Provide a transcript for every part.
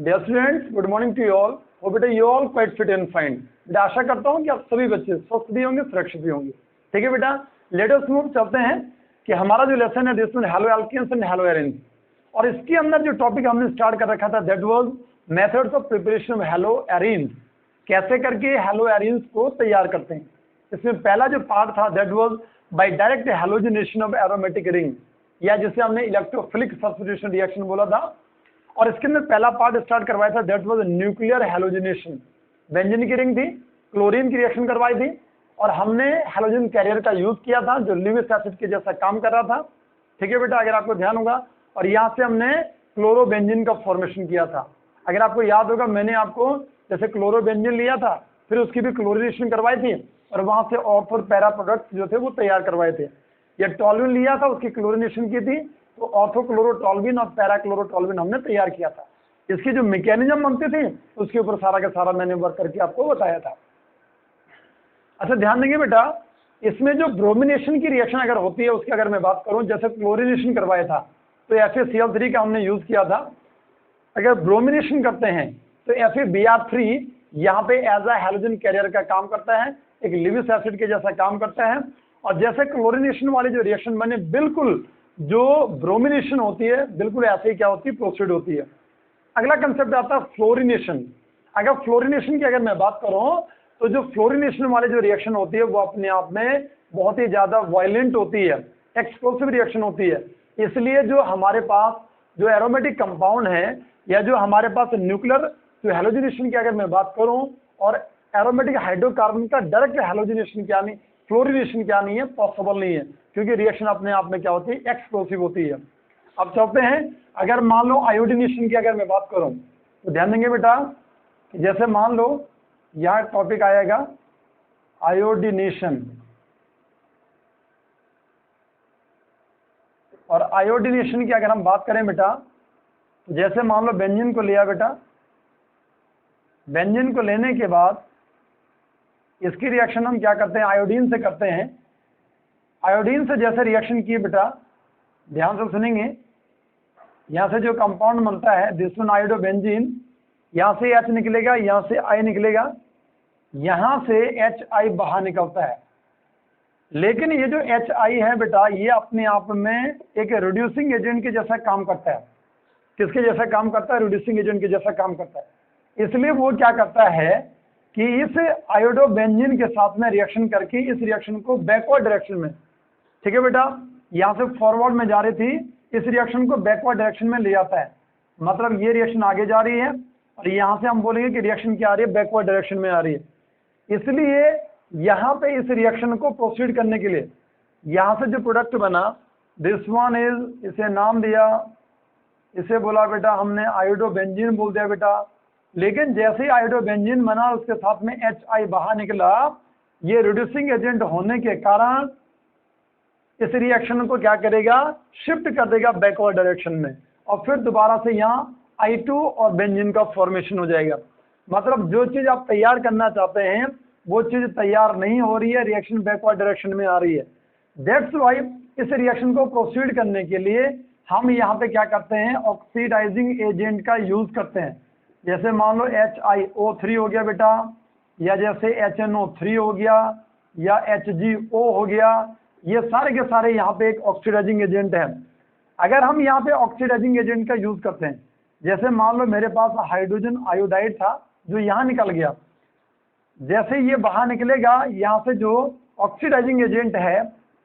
Dear students, good morning to you all. वो बेटा you all quite fit and fine. बेटा आशा करता हूँ कि आप सभी बच्चे स्वस्थ भी होंगे, सुरक्षित भी होंगे। ठीक है बेटा, लेट अस मूव। चलते हैं कि हमारा जो लेसन है दिस में halo alkanes and halo arenes, और इसके अंदर जो टॉपिक हमने स्टार्ट कर रखा था that was methods of preparation of hello arenes. कैसे करके हैलो एरेन्स को तैयार करते हैं। इसमें पहला जो पार्ट था that was by direct halogenation of aromatic ring, या जिसे हमने इलेक्ट्रोफिलिक सब्स्टिट्यूशन रिएक्शन बोला था। और इसके अंदर पहला पार्ट स्टार्ट करवाया था that was nuclear halogenation. Benzene की रिंग थी, क्लोरीन की रिएक्शन करवाई थी, और हमने हैलोजन कैरियर का यूज किया था जो लिविस एसिड के जैसा काम कर रहा था। ठीक है बेटा, अगर आपको ध्यान होगा, और यहाँ से हमने क्लोरोबेंजीन का फॉर्मेशन किया था। अगर आपको याद होगा, मैंने आपको जैसे क्लोरोबेंजीन लिया था, फिर उसकी भी क्लोरीनेशन करवाई थी, और वहां से ऑर्थो पैरा प्रोडक्ट्स जो थे वो तैयार करवाए थे। या टॉल्विन लिया था, उसकी क्लोरीनेशन की थी, तो ऑर्थोक्लोरोटॉल्विन और पैराक्लोरोटॉल्विन हमने तैयार किया था। इसकी जो मैकेनिज्म बनती थी उसके ऊपर सारा का सारा मैंने वर्क करके आपको बताया था। अच्छा ध्यान देंगे बेटा, इसमें जो ब्रोमिनेशन की रिएक्शन अगर होती है उसकी अगर मैं बात करूं, जैसे क्लोरीनेशन करवाया था तो FeCl3 का हमने यूज किया था। अगर ब्रोमिनेशन करते हैं तो FeBr3 यहाँ पे एज अ हैलोजन कैरियर का काम करता है, एक लिविस एसिड के जैसा काम करता है। और जैसे क्लोरीनेशन वाली जो रिएक्शन बने, बिल्कुल जो ब्रोमिनेशन होती है बिल्कुल ऐसे ही क्या होती है, प्रोसीड होती है। अगला कंसेप्ट आता है फ्लोरिनेशन। अगर फ्लोरिनेशन की अगर मैं बात करूं तो जो फ्लोरिनेशन वाली जो रिएक्शन होती है वो अपने आप में बहुत ही ज्यादा वायलेंट होती है, एक्सप्लोसिव रिएक्शन होती है। इसलिए जो हमारे पास जो एरोमेटिक कंपाउंड है, या जो हमारे पास न्यूक्लियर जो हैलोजिनेशन की अगर मैं बात करूं, और एरोमेटिक हाइड्रोकार्बन का डायरेक्ट हैलोजिनेशन क्या नहीं, फ्लोरिनेशन क्या नहीं है, पॉसिबल नहीं है, क्योंकि रिएक्शन अपने आप में क्या होती है, एक्सप्लोसिव होती है। अब चलते हैं, अगर मान लो आयोडीनेशन की अगर मैं बात करूं तो ध्यान देंगे बेटा, जैसे मान लो यहाँ टॉपिक आएगा आयोडीनेशन, और आयोडीनेशन की अगर हम बात करें बेटा, तो जैसे मान लो बेंजीन को लिया बेटा, बेंजीन को लेने के बाद इसकी रिएक्शन हम क्या करते हैं, आयोडीन से करते हैं। आयोडीन से जैसे रिएक्शन की बेटा, ध्यान से सुनेंगे, यहाँ से जो कंपाउंड बनता है दिस वन आयोडोबेंजीन, यहाँ से H निकलेगा, यहाँ से I निकलेगा, यहाँ से HI बाहर निकलता है। लेकिन ये जो HI है बेटा, ये अपने आप में एक रिड्यूसिंग एजेंट के जैसा काम करता है। किसके जैसा काम करता है, रिड्यूसिंग एजेंट के जैसा काम करता है। इसलिए वो क्या करता है कि इस आयोडोबेंजीन के साथ में रिएक्शन करके इस रिएक्शन को बैकवर्ड डायरेक्शन में, ठीक है बेटा, यहाँ से फॉरवर्ड में जा रही थी, इस रिएक्शन को बैकवर्ड डायरेक्शन में ले जाता है। मतलब ये रिएक्शन आगे जा रही है, और यहाँ से हम बोलेंगे कि रिएक्शन क्या आ रही है, बैकवर्ड डायरेक्शन में आ रही है। इसलिए यहाँ पे इस रिएक्शन को प्रोसीड करने के लिए यहाँ से जो प्रोडक्ट बना दिस वन इज, इसे नाम दिया, इसे बोला बेटा हमने आयोडोबेंजीन बोल दिया बेटा। लेकिन जैसे ही आयोडोबेंजीन बना उसके साथ में HI बाहर निकला, ये रिड्यूसिंग एजेंट होने के कारण इस रिएक्शन को क्या करेगा, शिफ्ट कर देगा बैकवर्ड डायरेक्शन में, और फिर दोबारा से यहाँ I2 और बेंजीन का फॉर्मेशन हो जाएगा। मतलब जो चीज आप तैयार करना चाहते हैं वो चीज तैयार नहीं हो रही है, रिएक्शन बैकवर्ड डायरेक्शन में आ रही है। दैट्स वाई इस रिएक्शन को प्रोसीड करने के लिए हम यहाँ पे क्या करते हैं, ऑक्सीडाइजिंग एजेंट का यूज करते हैं। जैसे मान लो HiO3 हो गया बेटा, या जैसे HNO3 हो गया, या HgO हो गया, ये सारे के सारे यहाँ पे एक ऑक्सीडाइजिंग एजेंट है। अगर हम यहाँ पे ऑक्सीडाइजिंग एजेंट का यूज करते हैं, जैसे मान लो मेरे पास हाइड्रोजन आयोडाइड था जो यहाँ निकल गया, जैसे ये बाहर निकलेगा, यहाँ से जो ऑक्सीडाइजिंग एजेंट है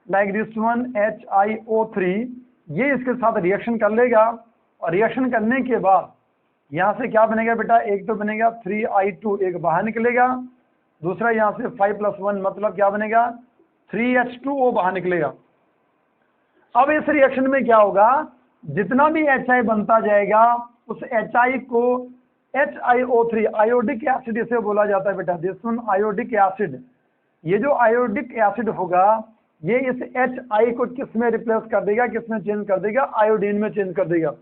लाइक दिस वन HiO3, ये इसके साथ रिएक्शन कर लेगा, और रिएक्शन करने के बाद यहाँ से क्या बनेगा बेटा, एक तो बनेगा 3I2, एक बाहर निकलेगा, दूसरा यहाँ से 5+1 मतलब क्या बनेगा, 3H2O बाहर निकलेगा। अब इस रिएक्शन में क्या होगा, जितना भी HI बनता जाएगा उस HI को HiO3 आयोडिक एसिड इसे बोला जाता है बेटा, दिस वन आयोडिक एसिड। ये जो आयोडिक एसिड होगा ये इस HI को किस में रिप्लेस कर देगा, किस में चेंज कर देगा, आयोडीन में चेंज कर देगा।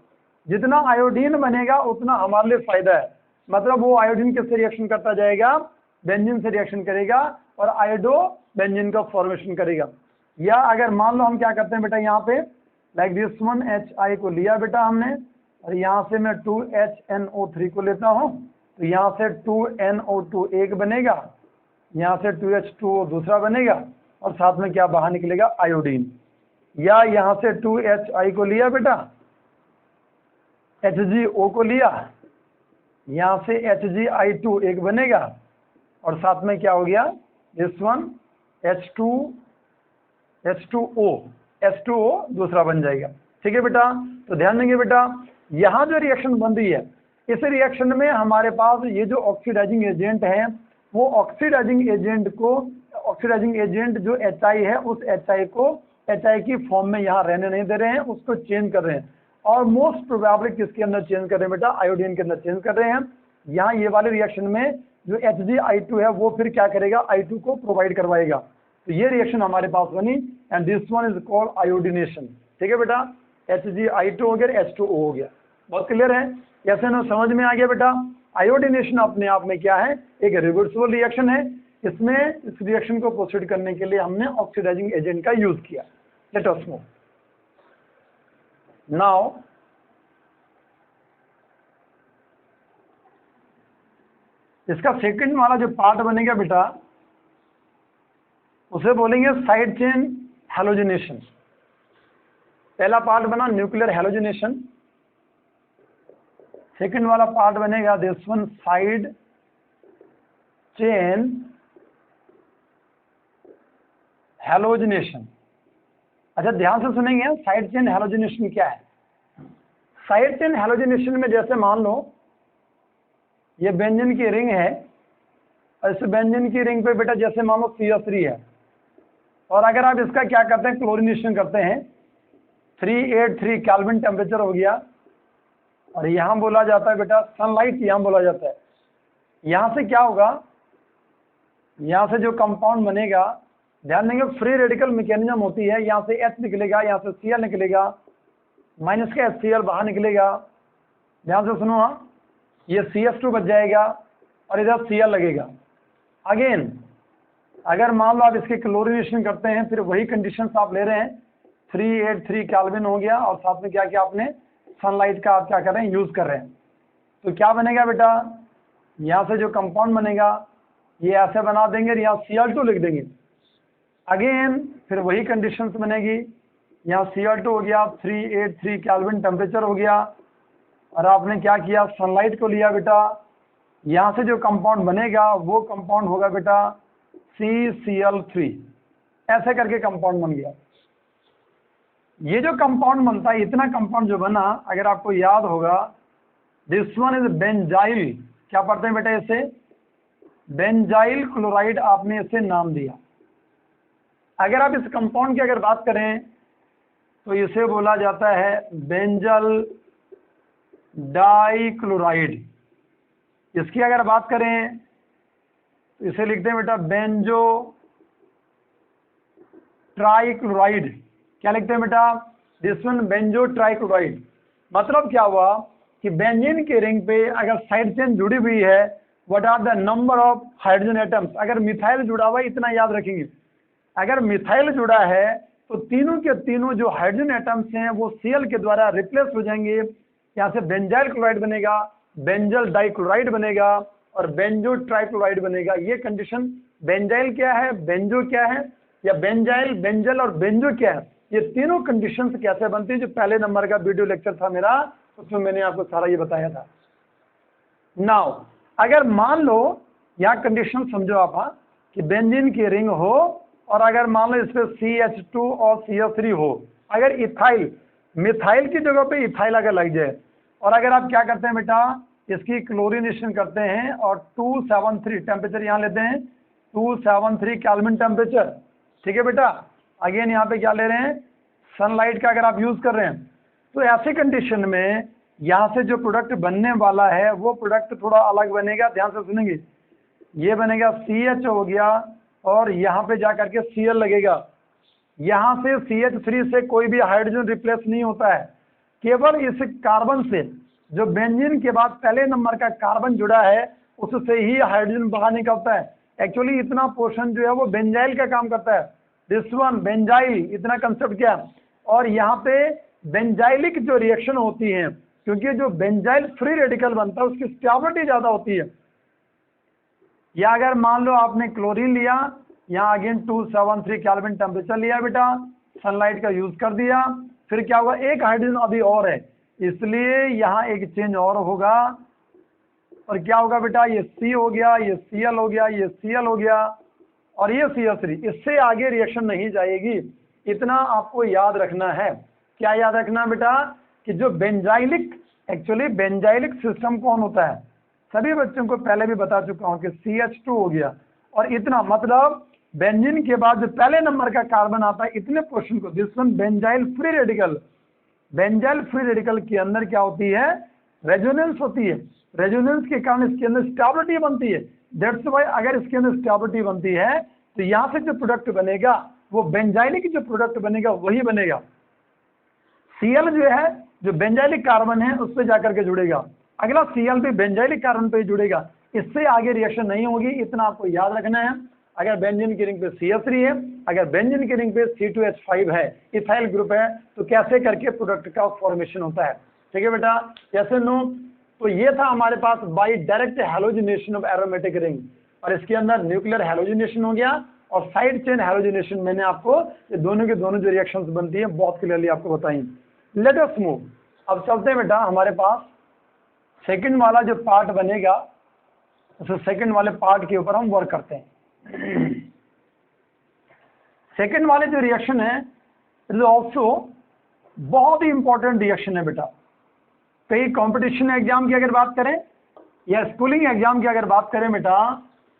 जितना आयोडीन बनेगा उतना हमारे लिए फायदा है। मतलब वो आयोडीन किससे रिएक्शन करता जाएगा, बेंजीन से रिएक्शन करेगा, और आयोडो बेंजीन का फॉर्मेशन करेगा। या अगर मान लो हम क्या करते हैं बेटा, यहाँ पे लाइक दिस वन HI को लिया बेटा हमने, और यहाँ से मैं 2HNO3 को लेता हूँ, तो यहाँ से 2NO2 एक बनेगा, यहाँ से 2H2O दूसरा बनेगा, और साथ में क्या बाहर निकलेगा, आयोडीन। या यहाँ से 2HI को लिया बेटा, HgO को लिया, यहाँ से HgI2 एक बनेगा, और साथ में क्या हो गया, दिस वन H2O दूसरा बन जाएगा। ठीक है बेटा, तो ध्यान देंगे बेटा, यहाँ जो रिएक्शन बन रही है, इस रिएक्शन में हमारे पास ये जो ऑक्सीडाइजिंग एजेंट है, वो ऑक्सीडाइजिंग एजेंट जो HI है, उस HI को HI की फॉर्म में यहाँ रहने नहीं दे रहे हैं, उसको चेंज कर रहे हैं, और मोस्ट प्रोबेबली किसके अंदर चेंज कर रहे हैं बेटा, आयोडीन के अंदर चेंज कर रहे हैं। यहाँ ये वाले रिएक्शन में जो HgI2 है वो फिर क्या करेगा, I2 को प्रोवाइड करवाएगा। तो ये रिएक्शन हमारे पास बनी, and this one is called iodination. ठीक है बेटा, HgI2 हो गया, H2O हो गया। बहुत क्लियर है, ऐसे ना समझ में आ गया बेटा। आयोडीनेशन अपने आप में क्या है, एक रिवर्सिबल रिएक्शन है। इसमें इस रिएक्शन को प्रोसीड करने के लिए हमने ऑक्सीडाइजिंग एजेंट का यूज किया। Let us move now. इसका सेकंड वाला जो पार्ट बनेगा बेटा, उसे बोलेंगे साइड चेन हैलोजिनेशन। पहला पार्ट बना न्यूक्लियर हैलोजिनेशन, सेकंड वाला पार्ट बनेगा this one side chain halogenation. अच्छा ध्यान से सुनेंगे, साइड चेन हैलोजिनेशन क्या है। साइड चेन हैलोजिनेशन में जैसे मान लो ये बेंजीन की रिंग है, और इस बेंजीन की रिंग पे बेटा जैसे मान लो CH3 है, और अगर आप इसका क्या करते हैं, क्लोरीनेशन करते हैं, 383 केल्विन टेम्परेचर हो गया, और यहाँ बोला जाता है बेटा सनलाइट, यहाँ बोला जाता है। यहाँ से क्या होगा, यहाँ से जो कंपाउंड बनेगा, ध्यान देंगे फ्री रेडिकल मैकेनिज्म होती है, यहाँ से H निकलेगा, यहाँ से Cl निकलेगा, माइनस का HCl बाहर निकलेगा। ध्यान से सुनो, हाँ, ये CH2 बच जाएगा और इधर Cl लगेगा। अगेन अगर मान लो आप इसके क्लोरीनेशन करते हैं, फिर वही कंडीशंस आप ले रहे हैं, 383 केल्विन हो गया, और साथ में क्या किया आपने, सनलाइट का आप क्या कर रहे हैं, यूज कर रहे हैं। तो क्या बनेगा बेटा, यहाँ से जो कंपाउंड बनेगा ये ऐसे बना देंगे, यहाँ Cl2 लिख देंगे। अगेन फिर वही कंडीशंस बनेगी, यहाँ Cl2 हो गया, 383 केल्विन टेम्परेचर हो गया, और आपने क्या किया, सनलाइट को लिया बेटा, यहाँ से जो कंपाउंड बनेगा वो कंपाउंड होगा बेटा CCl3। ऐसे करके कंपाउंड बन गया। ये जो कंपाउंड बनता है, इतना कंपाउंड जो बना, अगर आपको याद होगा, दिस वन इज बेंजाइल। क्या पढ़ते हैं बेटा इसे, बेंजाइल क्लोराइड, आपने इसे नाम दिया। अगर आप इस कंपाउंड की अगर बात करें तो इसे बोला जाता है बेंजल डाइक्लोराइड। इसकी अगर बात करें तो इसे लिखते हैं बेटा बेंजो ट्राइक्लोराइड। क्या लिखते हैं बेटा, दिस वन बेंजो ट्राइक्लोराइड। मतलब क्या हुआ कि बेंजीन के रिंग पे अगर साइड चेन जुड़ी हुई है, what are the number of hydrogen atoms. अगर मिथाइल जुड़ा हुआ है, इतना याद रखेंगे, अगर मिथाइल जुड़ा है तो तीनों के तीनों जो हाइड्रोजन एटम्स हैं वो Cl के द्वारा रिप्लेस हो जाएंगे। यहाँ से बेंजाइल क्लोराइड बनेगा, बेंजल डाइक्लोराइड बनेगा, और बेंजो ट्राइक्लोराइड बनेगा। ये कंडीशन, बेंजाइल क्या है, बेंजो क्या है, या बेंजाइल, बेंजल और बेंजो क्या है, ये तीनों कंडीशंस कैसे बनती है, जो पहले नंबर का वीडियो लेक्चर था मेरा, उसमें मैंने आपको सारा ये बताया था। नाउ अगर मान लो यहाँ कंडीशन समझो आप, हाँ, कि बेंजीन की रिंग हो, और अगर मान लो इस पे CH2 और CH3 हो, अगर इथाइल, मिथाइल की जगह पे इथाइल अगर लग जाए, और अगर आप क्या करते हैं बेटा, इसकी क्लोरीनेशन करते हैं और 273 टेम्परेचर यहाँ लेते हैं, 273 केल्विन टेम्परेचर। ठीक है बेटा, अगेन यहाँ पे क्या ले रहे हैं, सनलाइट का अगर आप यूज कर रहे हैं, तो ऐसे कंडीशन में यहाँ से जो प्रोडक्ट बनने वाला है वो प्रोडक्ट थोड़ा अलग बनेगा। ध्यान से सुनेंगे, ये बनेगा CH हो गया, और यहाँ पे जा करके Cl लगेगा। यहाँ से CH3 से कोई भी हाइड्रोजन रिप्लेस नहीं होता है, केवल इस कार्बन से, जो बेंजीन के बाद पहले नंबर का कार्बन जुड़ा है, उससे ही हाइड्रोजन बाहर निकलता है। एक्चुअली इतना पोर्शन जो है वो बेंजाइल का काम करता है, दिस वन बेंजाइल, इतना कंसेप्ट क्या है। और यहाँ पे बेंजाइलिक जो रिएक्शन होती हैं क्योंकि जो बेंजाइल फ्री रेडिकल बनता है उसकी स्टेबिलिटी ज़्यादा होती है। या अगर मान लो आपने क्लोरीन लिया, यहाँ अगेन 273 केल्विन टेम्परेचर लिया बेटा, सनलाइट का यूज कर दिया, फिर क्या हुआ, एक हाइड्रोजन अभी और है, इसलिए यहाँ एक चेंज और होगा, और क्या होगा बेटा, ये C हो गया, ये Cl हो गया, ये Cl हो गया, और ये CH3। इससे आगे रिएक्शन नहीं जाएगी। इतना आपको याद रखना है। क्या याद रखना बेटा, कि जो बेंजाइलिक, एक्चुअली बेंजाइलिक सिस्टम कौन होता है, सभी बच्चों को पहले भी बता चुका हूं कि CH2 हो गया, और इतना मतलब बेंजीन के बाद जो पहले नंबर का कार्बन आता है, इतने पोर्शन को, this one benzyl free radical. Benzyl free radical के अंदर क्या होती है, रेजोनेंस होती है। रेजोनेंस के कारण इसके अंदर स्टेबिलिटी बनती है। दैट्स व्हाई अगर इसके अंदर स्टेबिलिटी बनती है तो यहाँ से जो प्रोडक्ट बनेगा वो बेंजाइलिक जो प्रोडक्ट बनेगा वही बनेगा। Cl जो है, जो बेंजाइलिक कार्बन है उस पर जाकर के जुड़ेगा, अगला Cl भी बेंजाइलिक कार्बन पे ही जुड़ेगा, इससे आगे रिएक्शन नहीं होगी। इतना आपको याद रखना है। अगर बेंजीन की रिंग पे CH3 है, अगर बेंजीन की रिंग पे C2H5 है, इथाइल ग्रुप है, तो कैसे करके प्रोडक्ट का फॉर्मेशन होता है। ठीक है बेटा, कैसे नो। तो ये था हमारे पास by direct halogenation of aromatic ring, और इसके अंदर न्यूक्लियर हैलोजिनेशन हो गया और साइड चेन हैलोजिनेशन। मैंने आपको ये दोनों के दोनों जो रिएक्शंस बनती है बहुत क्लियरली आपको बताई। लेट अस मूव, अब चलते हैं बेटा हमारे पास सेकंड वाला जो पार्ट बनेगा, उस सेकंड वाले पार्ट के ऊपर हम वर्क करते हैं। सेकंड वाले जो रिएक्शन है इट इज ऑल्सो बहुत ही इंपॉर्टेंट रिएक्शन है बेटा। कई कंपटीशन एग्जाम की अगर बात करें या स्कूलिंग एग्जाम की अगर बात करें बेटा,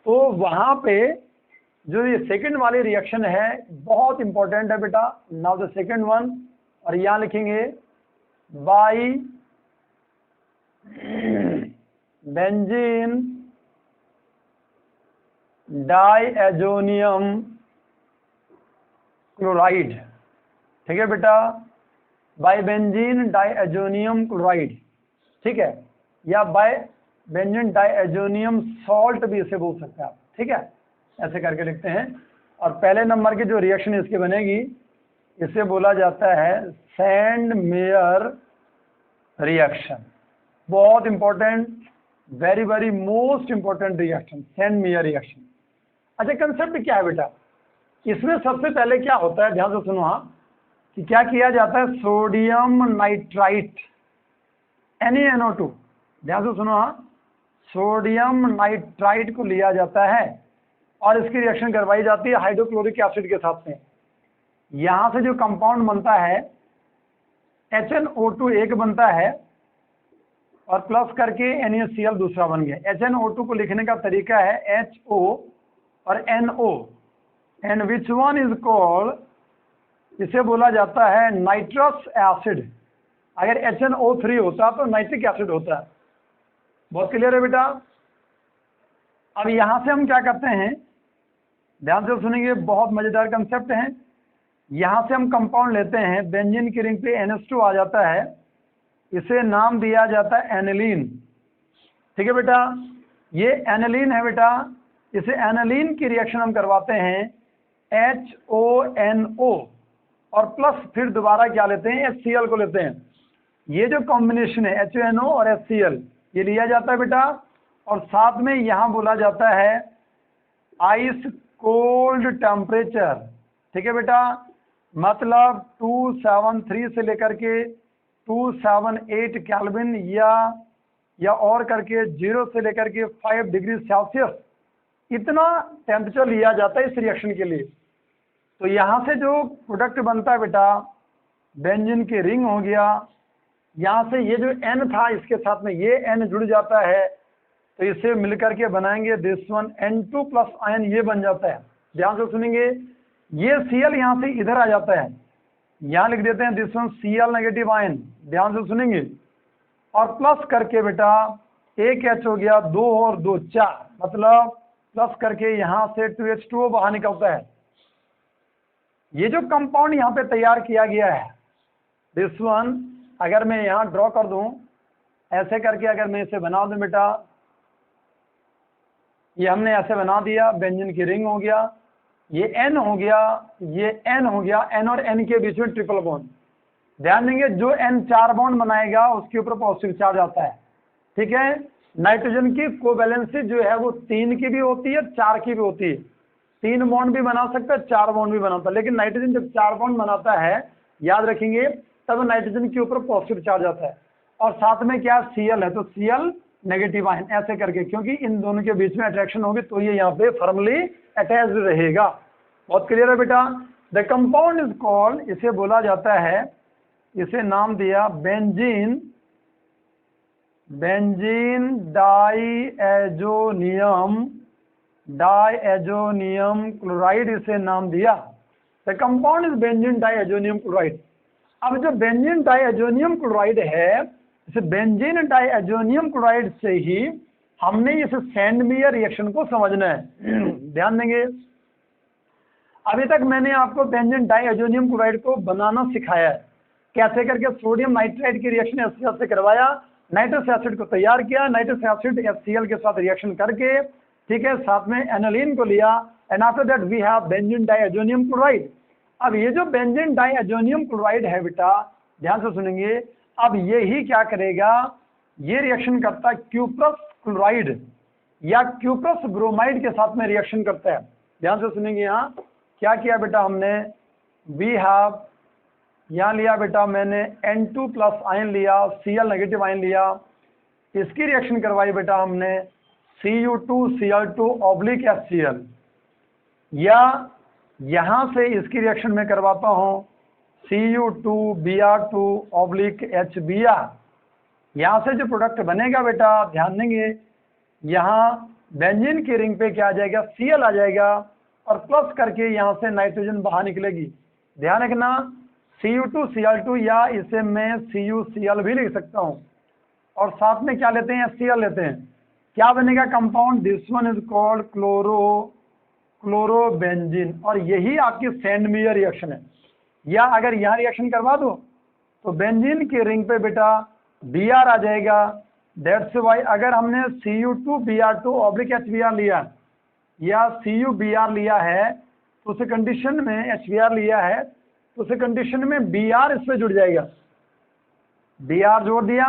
तो वहां पे जो ये सेकंड वाली रिएक्शन है बहुत इंपॉर्टेंट है बेटा। नाउ द सेकंड वन, और यहां लिखेंगे बाई बेंजीन डाइएजोनियम क्लोराइड। ठीक है बेटा, बाई बेंजीन डाइएजोनियम क्लोराइड, ठीक है, या बाई बेंजीन डाइएजोनियम सॉल्ट भी इसे बोल सकते हैं आप। ठीक है, ऐसे करके लिखते हैं। और पहले नंबर की जो रिएक्शन इसकी बनेगी इसे बोला जाता है सैंड मेयर रिएक्शन। बहुत important, very very most important reaction, sand mayor reaction. अच्छा, कंसेप्ट क्या है बेटा, इसमें सबसे पहले क्या होता है, ध्यान से सुनो हाँ, कि क्या किया जाता है, सोडियम नाइट्राइट NaNO2, ध्यान से सुनो हाँ, सोडियम नाइट्राइट को लिया जाता है और इसकी रिएक्शन करवाई जाती है हाइड्रोक्लोरिक एसिड के साथ में। यहां से जो कंपाउंड बनता है HNO2 एक बनता है और प्लस करके NaCl दूसरा बन गया। HNO2 को लिखने का तरीका है HO और NO, and which one is called, इसे बोला जाता है नाइट्रस एसिड। अगर HNO3 होता तो नाइट्रिक एसिड होता है। बहुत क्लियर है बेटा। अब यहां से हम क्या करते हैं, ध्यान से सुनेंगे, बहुत मजेदार कंसेप्ट है। यहां से हम कंपाउंड लेते हैं, बेंजीन की रिंग पे NH2 आ जाता है, इसे नाम दिया जाता है एनिलीन। ठीक है बेटा, ये एनिलीन है बेटा, इसे एनिलीन की रिएक्शन हम करवाते हैं HONO और प्लस फिर दोबारा क्या लेते हैं, HCl को लेते हैं। ये जो कॉम्बिनेशन है HNO और HCl ये लिया जाता है बेटा, और साथ में यहां बोला जाता है आइस कोल्ड टेम्परेचर। ठीक है बेटा, मतलब 273 से लेकर के 278 केल्विन या और करके 0 से लेकर के 5 डिग्री सेल्सियस, इतना टेम्परेचर लिया जाता है इस रिएक्शन के लिए। तो यहाँ से जो प्रोडक्ट बनता है बेटा, बेंजीन की रिंग हो गया, यहाँ से ये जो N था इसके साथ में ये N जुड़ जाता है, तो इसे मिलकर के बनाएंगे this one N2 plus ion, ये बन जाता है। ध्यान से सुनेंगे, ये Cl यहाँ से इधर आ जाता है, यहाँ लिख देते हैं this one Cl negative ion, ध्यान से सुनेंगे, और प्लस करके बेटा एक H हो गया, 2 और 2 4, मतलब प्लस करके यहाँ से 2H2O बाहर निकलता है। ये जो कंपाउंड यहाँ पे तैयार किया गया है दिस वन, अगर मैं यहाँ ड्रॉ कर दूं ऐसे करके, अगर मैं इसे बना दूं बेटा, ये हमने ऐसे बना दिया, बेंजीन की रिंग हो गया, ये N हो गया, ये N हो गया, N और N के बीच में ट्रिपल बॉन्ड, ध्यान देंगे जो N 4 बॉन्ड बनाएगा उसके ऊपर पॉजिटिव चार्ज आता है, ठीक है। नाइट्रोजन की कोवैलेंसी जो है वो 3 की भी होती है, 4 की भी होती है। 3 बॉन्ड भी बना सकता है, 4 बॉन्ड भी बनाता है, लेकिन नाइट्रोजन जब 4 बॉन्ड बनाता है, याद रखेंगे, तब नाइट्रोजन के ऊपर पॉजिटिव चार्ज आता है। और साथ में क्या Cl है, तो Cl नेगेटिव आयन, ऐसे करके, क्योंकि इन दोनों के बीच में अट्रैक्शन होगी तो ये यहाँ पे फर्मली अटैच्ड रहेगा। बहुत क्लियर है बेटा। द कंपाउंड इज कॉल्ड, इसे बोला जाता है, इसे नाम दिया बेंजीन, बेंजीन डाइएजोनियम क्लोराइड, इसे नाम दिया। The compound is benzene diazonium chloride. अब जो बेंजीन डाइएजोनियम क्लोराइड है, इस बेंजीन डाइएजोनियम क्लोराइड से ही हमने इस सैंडमेयर रिएक्शन को समझना है। ध्यान देंगे, अभी तक मैंने आपको बेंजीन डाइएजोनियम क्लोराइड को बनाना सिखाया है, कैसे करके सोडियम नाइट्राइड की रिएक्शन HCl से करवाया, नाइट्रस एसिड को तैयार किया, नाइट्रस एसिड HCl के साथ रिएक्शन करके, ठीक है, साथ में एनोलिन को लिया, and after that we have benzene diazonium chloride. अब ये जो बेंजीन डाइएजोनियम क्लोराइड है बेटा, ध्यान से सुनेंगे, अब यही क्या करेगा, ये रिएक्शन करता है क्यूप्रस क्लोराइड या क्यूप्रस ब्रोमाइड के साथ में रिएक्शन करता है। ध्यान से सुनेंगे, यहाँ क्या किया बेटा हमने, वी हैव, यहाँ लिया बेटा मैंने N2 प्लस आयन लिया, Cl नेगेटिव आयन लिया, इसकी रिएक्शन करवाई बेटा हमने Cu2Cl2 ऑब्लिक HCl, या यहाँ से इसकी रिएक्शन में करवाता हूँ Cu2Br2 ऑब्लिक HBr। यहाँ से जो प्रोडक्ट बनेगा बेटा, ध्यान देंगे, यहाँ बेंजीन की रिंग पे क्या आ जाएगा, Cl आ जाएगा, और प्लस करके यहाँ से नाइट्रोजन बाहर निकलेगी। ध्यान रखना, Cu2Cl2, या इसे मैं CuCl भी लिख सकता हूँ, और साथ में क्या लेते हैं, HCl लेते हैं। क्या बनेगा compound, this one is called chlorobenzene, और यही आपकी सैंडमेयर रिएक्शन है। या अगर यहाँ रिएक्शन करवा दो तो बेंजीन की रिंग पे बेटा Br आ जाएगा। दैट्स वाई अगर हमने Cu2Br2 ऑब्लिक HBr लिया या CuBr लिया है, तो उस कंडीशन में HBr लिया है, तो उस कंडीशन में Br इसमें जुड़ जाएगा, Br जोड़ दिया,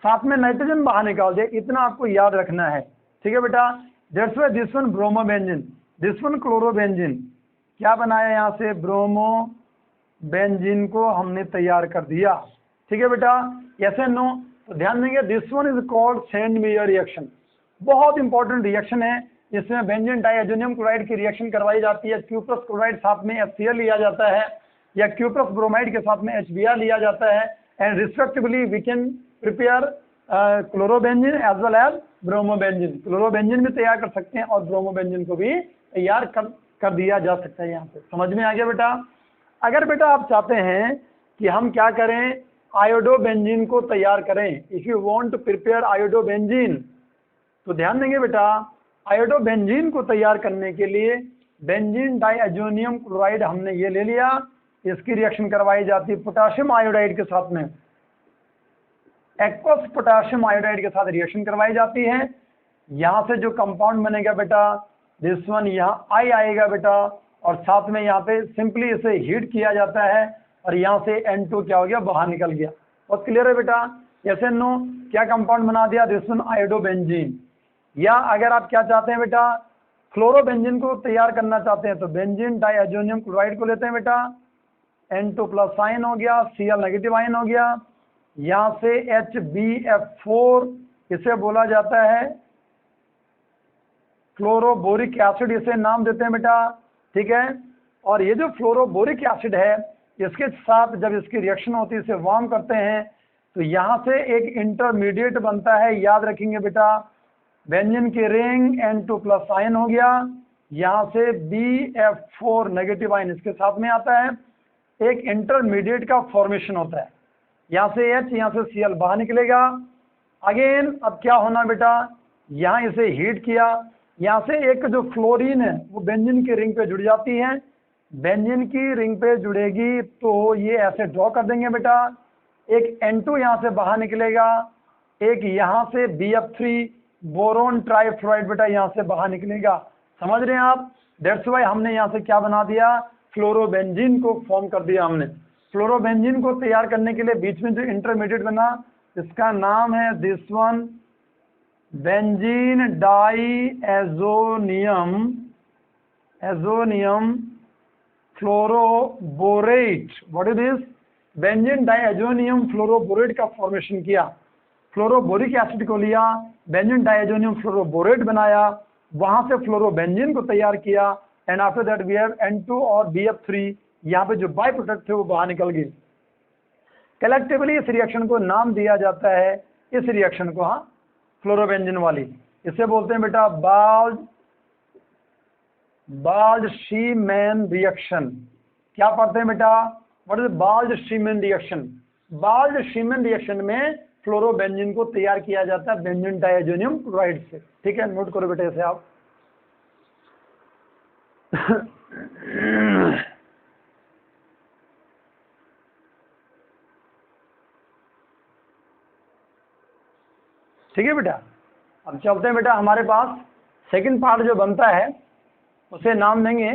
साथ में नाइट्रोजन बाहर निकाल दिया, इतना आपको याद रखना है, ठीक है बेटा। That's why this one bromobenzene, this one chlorobenzene, क्या बनाया यहाँ से, ब्रोमोबेंजीन को हमने तैयार कर दिया, ठीक है बेटा। यस एंड नो, तो ध्यान देंगे, this one is called Sandmeyer reaction, बहुत इंपॉर्टेंट रिएक्शन है। इसमें बेंजीन डाइएजोनियम क्लोराइड की रिएक्शन करवाई जाती है, क्यूप्रस क्लोराइड साथ में HCl लिया जाता है, या क्यूप्रस ब्रोमाइड के साथ में HBr लिया जाता है, and respectively we can prepare chlorobenzene as well as bromobenzene. Chlorobenzene भी तैयार कर सकते हैं और ब्रोमोबेंजीन को भी तैयार कर दिया जा सकता है। यहाँ पे समझ में आ गया बेटा। अगर बेटा आप चाहते हैं कि हम क्या करें, आयोडोबेंजीन को तैयार करें, if you want to prepare iodobenzene, तो ध्यान देंगे बेटा, आयोडोबेंजीन को तैयार करने के लिए बेंजीन डाइएजोनियम क्लोराइड हमने ये ले लिया, इसकी रिएक्शन करवाई जाती है पोटाशियम आयोडाइड के साथ में, एक्वस पोटाशियम आयोडाइड के साथ रिएक्शन करवाई जाती है। यहाँ से जो कंपाउंड बनेगा बेटा, दिस वन, यहाँ I आएगा बेटा, और साथ में यहाँ पे सिंपली इसे हीट किया जाता है, और यहाँ से N2 क्या हो गया, बाहर निकल गया। बहुत क्लियर है बेटा। यस एंड नो, क्या कंपाउंड बना दिया, दिस वन आयोडोबेंजीन। या अगर आप क्या चाहते हैं बेटा, क्लोरोबेंजीन को तैयार करना चाहते हैं, तो बेंजीन डाइएजोनियम क्लोराइड को लेते हैं बेटा, N2 प्लस आयन हो गया, Cl नेगेटिव आयन हो गया, यहाँ से HbF4, इसे बोला जाता है फ्लोरोबोरिक एसिड, इसे नाम देते हैं बेटा, ठीक है। और ये जो फ्लोरोबोरिक एसिड है, इसके साथ जब इसकी रिएक्शन होती है, इसे वार्म करते हैं, तो यहाँ से एक इंटरमीडिएट बनता है, याद रखेंगे बेटा, बेंजीन की रिंग N2 प्लस आयन हो गया, यहाँ से BF4 नेगेटिव आयन इसके साथ में आता है, एक इंटरमीडिएट का फॉर्मेशन होता है, यहाँ से H, यहाँ से Cl बाहर निकलेगा। अगेन अब क्या होना बेटा, यहाँ इसे हीट किया, यहाँ से एक जो फ्लोरीन है वो बेंजीन की रिंग पे जुड़ जाती है, बेंजीन की रिंग पे जुड़ेगी तो ये ऐसे ड्रॉ कर देंगे बेटा, एक N2 यहाँ से बाहर निकलेगा, एक यहाँ से BF3 बोरोन ट्राइफ्लोराइड बेटा यहाँ से बाहर निकलेगा। समझ रहे हैं आप। दैट्स वाई हमने यहाँ से क्या बना दिया, फ्लोरोबेंजीन को फॉर्म कर दिया हमने। फ्लोरोबेंजीन को तैयार करने के लिए बीच में जो इंटरमीडिएट बना, इसका नाम है this one benzene diazonium fluoroborate. What is this? Benzene diazonium fluoroborate का फॉर्मेशन किया, फ्लोरोबोरिक एसिड को लिया, बेंजीन डाईएजोनियम फ्लोरोबोरेट बनाया, वहां से फ्लोरोबेंजीन को तैयार किया, and after that we have N2 और BF3। यहाँ पे जो बाय प्रोडक्ट थे वो बाहर निकल गए। कलेक्टिवली इस रिएक्शन को नाम दिया जाता है, इस रिएक्शन को, हाँ, फ्लोरोबेंजीन वाली, इसे बोलते हैं बेटा बाल्ज-शीमैन रिएक्शन। क्या पढ़ते हैं बेटा? What is Balz Schiemann reaction? Balz Schiemann reaction में फ्लोरोबेंजीन को तैयार किया जाता है बेंजीन डाईएजोनियम क्लोराइड से। ठीक है, नोट करो बेटा इसे आप। ठीक है बेटा, अब चलते हैं बेटा, हमारे पास सेकंड पार्ट जो बनता है उसे नाम देंगे,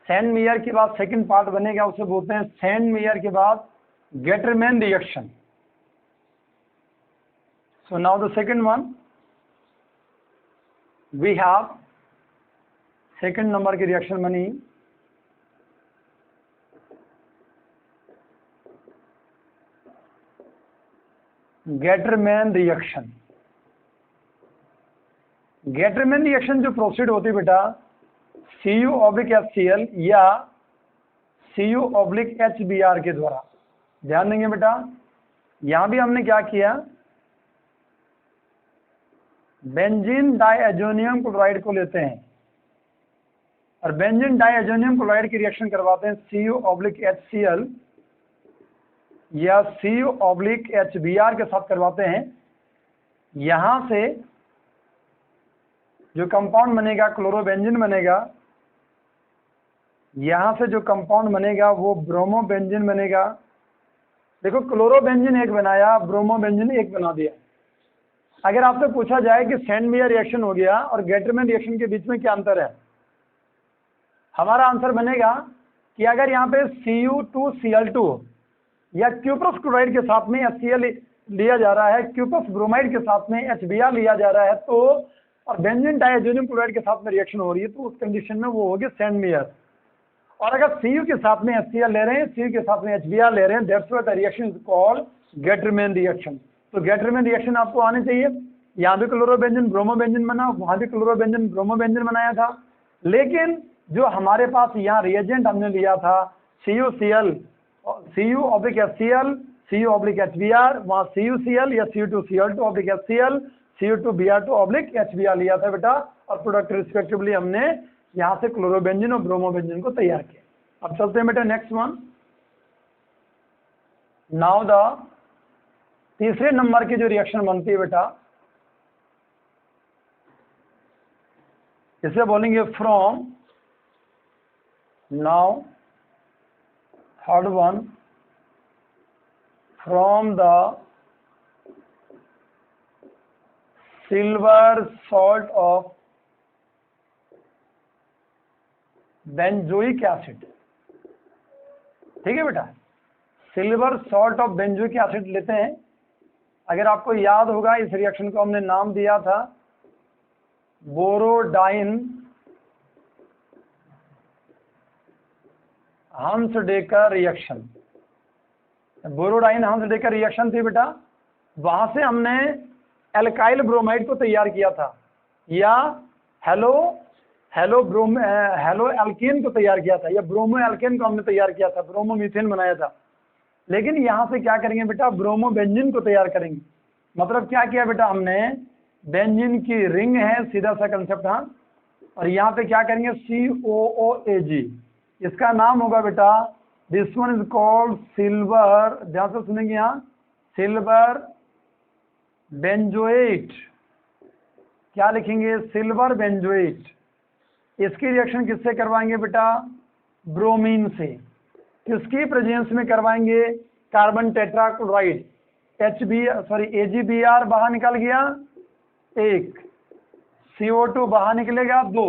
सैंड मेयर के बाद सेकंड पार्ट बनेगा, उसे बोलते हैं सैंड मेयर के बाद Gattermann reaction. So now the second one we have, second number की रिएक्शन बनी गेटरमैन रिएक्शन। गेटरमैन रिएक्शन जो प्रोसीड होती है बेटा Cu/HCl या Cu/HBr के द्वारा। ध्यान देंगे बेटा, यहां भी हमने क्या किया, बेंजीन डाईएजोनियम क्लोराइड को लेते हैं और बेंजीन डाईएजोनियम क्लोराइड की रिएक्शन करवाते हैं Cu/HCl या Cu/HBr के साथ करवाते हैं। यहां से जो कंपाउंड बनेगा क्लोरोबेंजीन बनेगा, यहां से जो कंपाउंड बनेगा वो ब्रोमोबेंजीन बनेगा। देखो, क्लोरोबेंजीन एक बनाया, ब्रोमोबेंजीन एक बना दिया। अगर आपसे पूछा जाए कि सैंड मेयर रिएक्शन हो गया और गेटरमैन रिएक्शन के बीच में क्या अंतर है, हमारा आंसर बनेगा कि अगर यहाँ पे Cu2Cl2 या क्यूप्रस क्लोराइड के साथ में HCl लिया जा रहा है, क्यूप्रस ब्रोमाइड के साथ में HBr लिया जा रहा है, तो और बेंजीन डाईएजोनियम क्लोराइड के साथ में रिएक्शन हो रही है, तो उस कंडीशन में वो होगी सैंड मेयर। और अगर Cu के साथ में HCl ले रहे हैं, Cu के साथ में HBr ले रहे हैं, that's why the reaction is called Gattermann reaction. तो गेटरमैन रिएक्शन आपको आने चाहिए। यहाँ भी क्लोरोबेंजीन ब्रोमोबेंजीन बना, वहां भी क्लोरोबेंजीन ब्रोमोबेंजीन बनाया था, लेकिन जो हमारे पास यहाँ रिएजेंट हमने लिया था Cu/HCl, Cu/HBr, वहाँ CuCl या Cu2Cl2/HCl, Cu2Br2/HBr लिया था बेटा, और प्रोडक्ट रिस्पेक्टिवली हमने यहाँ से क्लोरोबेंजीन और ब्रोमोबेंजीन को तैयार किया। अब चलते हैं बेटा नेक्स्ट वन। नाउ द तीसरे नंबर की जो रिएक्शन बनती है बेटा, इसे बोलेंगे from, now third one, from the silver salt of benzoic acid. ठीक है बेटा, silver salt of benzoic acid लेते हैं। अगर आपको याद होगा, इस रिएक्शन को हमने नाम दिया था बोरोडाइन हंसडेकर रिएक्शन। बोरोडाइन हंसडेकर रिएक्शन थी बेटा, वहां से हमने एल्काइल ब्रोमाइड को तैयार किया था, या हेलो एल्केन को तैयार किया था, या ब्रोमो एल्केन को हमने तैयार किया था, ब्रोमोमीथेन बनाया था। लेकिन यहाँ से क्या करेंगे बेटा, ब्रोमोबेंजीन को तैयार करेंगे। मतलब क्या किया बेटा, हमने बेंजीन की रिंग है, सीधा सा कंसेप्ट, हाँ, और यहाँ पे क्या करेंगे COOAG, इसका नाम होगा बेटा, this one is called silver, ध्यान से सुनेंगे यहाँ, सिल्वर बेंजोएट। क्या लिखेंगे, सिल्वर बेंजोएट। इसकी रिएक्शन किससे करवाएंगे बेटा, ब्रोमीन से। किसकी प्रेजेंस में करवाएंगे, कार्बन टेट्राक्लोराइड, AgBr बाहर निकल गया, एक CO2 बाहर निकलेगा, दो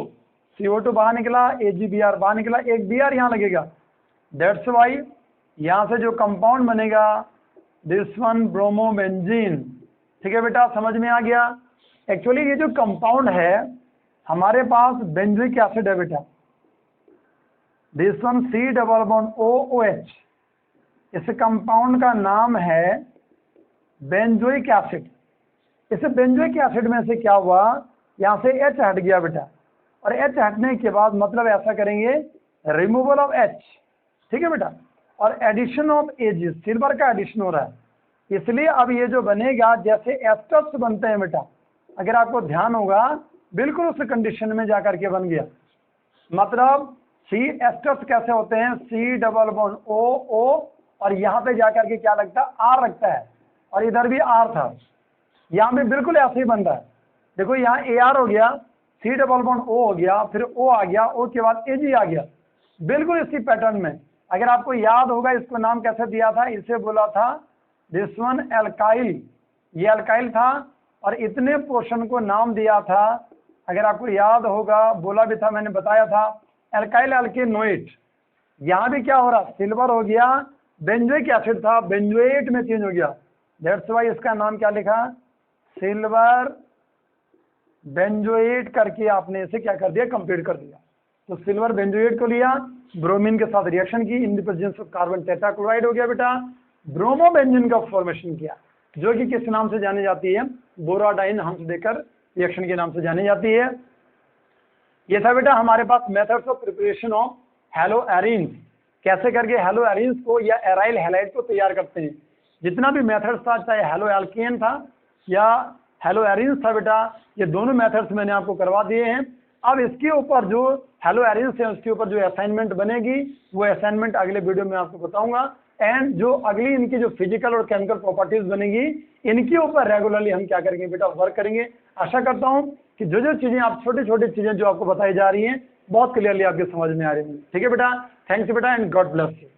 CO2 बाहर निकला, AgBr बाहर निकला, एक Br यहाँ लगेगा, दैट्स वाई यहाँ से जो कंपाउंड बनेगा दिस वन ब्रोमोबेंजीन। ठीक है बेटा, समझ में आ गया। एक्चुअली ये जो कंपाउंड है हमारे पास बेंजोइक एसिड है बेटा, this one C double bond OOH, इस कंपाउंड का नाम है बेंजोइक एसिड। इस बेंजोइक एसिड में से क्या हुआ, यहाँ से H हट गया बेटा, और H हटने के बाद मतलब ऐसा करेंगे रिमूवल ऑफ H। ठीक है बेटा, और एडिशन ऑफ Ag, सिल्वर का एडिशन हो रहा है, इसलिए अब ये जो बनेगा जैसे एस्टर्स बनते हैं बेटा, अगर आपको ध्यान होगा बिल्कुल उस कंडीशन में जाकर के बन गया। मतलब सी एस्टर्स कैसे होते हैं, C डबल बॉन्ड OO, और यहाँ पे जाकर के क्या लगता है R लगता है, और इधर भी R था, यहाँ पे बिल्कुल ऐसे ही बन रहा है। देखो यहाँ AR हो गया, C डबल बॉन्ड O हो गया, फिर O आ गया, O के बाद Ag आ गया, बिल्कुल इसी पैटर्न में। अगर आपको याद होगा इसको नाम कैसे दिया था, इसे बोला था दिस वन एल्काइल, ये एल्काइल था, और इतने पोर्शन को नाम दिया था, अगर आपको याद होगा बोला भी था, मैंने बताया था एल्काइल एल्केनोएट। यहाँ भी क्या हो रहा, सिल्वर हो गया, बेंजोइक एसिड था, बेंजोएट में चेंज हो गया, दैट्स वाई इसका नाम क्या लिखा, सिल्वर बेंजोएट करके आपने इसे क्या कर दिया, कंप्लीट कर दिया। तो सिल्वर बेंजोएट को लिया, ब्रोमीन के साथ रिएक्शन की, in the presence of carbon tetrachloride हो गया बेटा, ब्रोमोबेंजीन का फॉर्मेशन किया, जो कि किस नाम से जानी जाती है, बोराडाइन हम्स देकर रिएक्शन के नाम से जानी जाती है। ये था बेटा हमारे पास methods of preparation of haloarenes, कैसे करके हेलो एरीन्स को या एराइल हैलाइड को तैयार करते हैं। जितना भी मेथड्स था, चाहे हेलो एल्केन था या हेलो एरीन्स था बेटा, ये दोनों मेथड्स मैंने आपको करवा दिए हैं। अब इसके ऊपर जो हेलो एरीन्स है उसके ऊपर जो असाइनमेंट बनेगी वो असाइनमेंट अगले वीडियो में आपको बताऊंगा, एंड जो अगली इनकी जो फिजिकल और केमिकल प्रॉपर्टीज बनेगी इनके ऊपर रेगुलरली हम क्या करेंगे बेटा, वर्क करेंगे। आशा करता हूं कि जो जो चीजें आप छोटी छोटी चीजें जो आपको बताई जा रही हैं बहुत क्लियरली आपके समझ में आ रही हैं। ठीक है बेटा, थैंक्स बेटा एंड गॉड ब्लेस यू।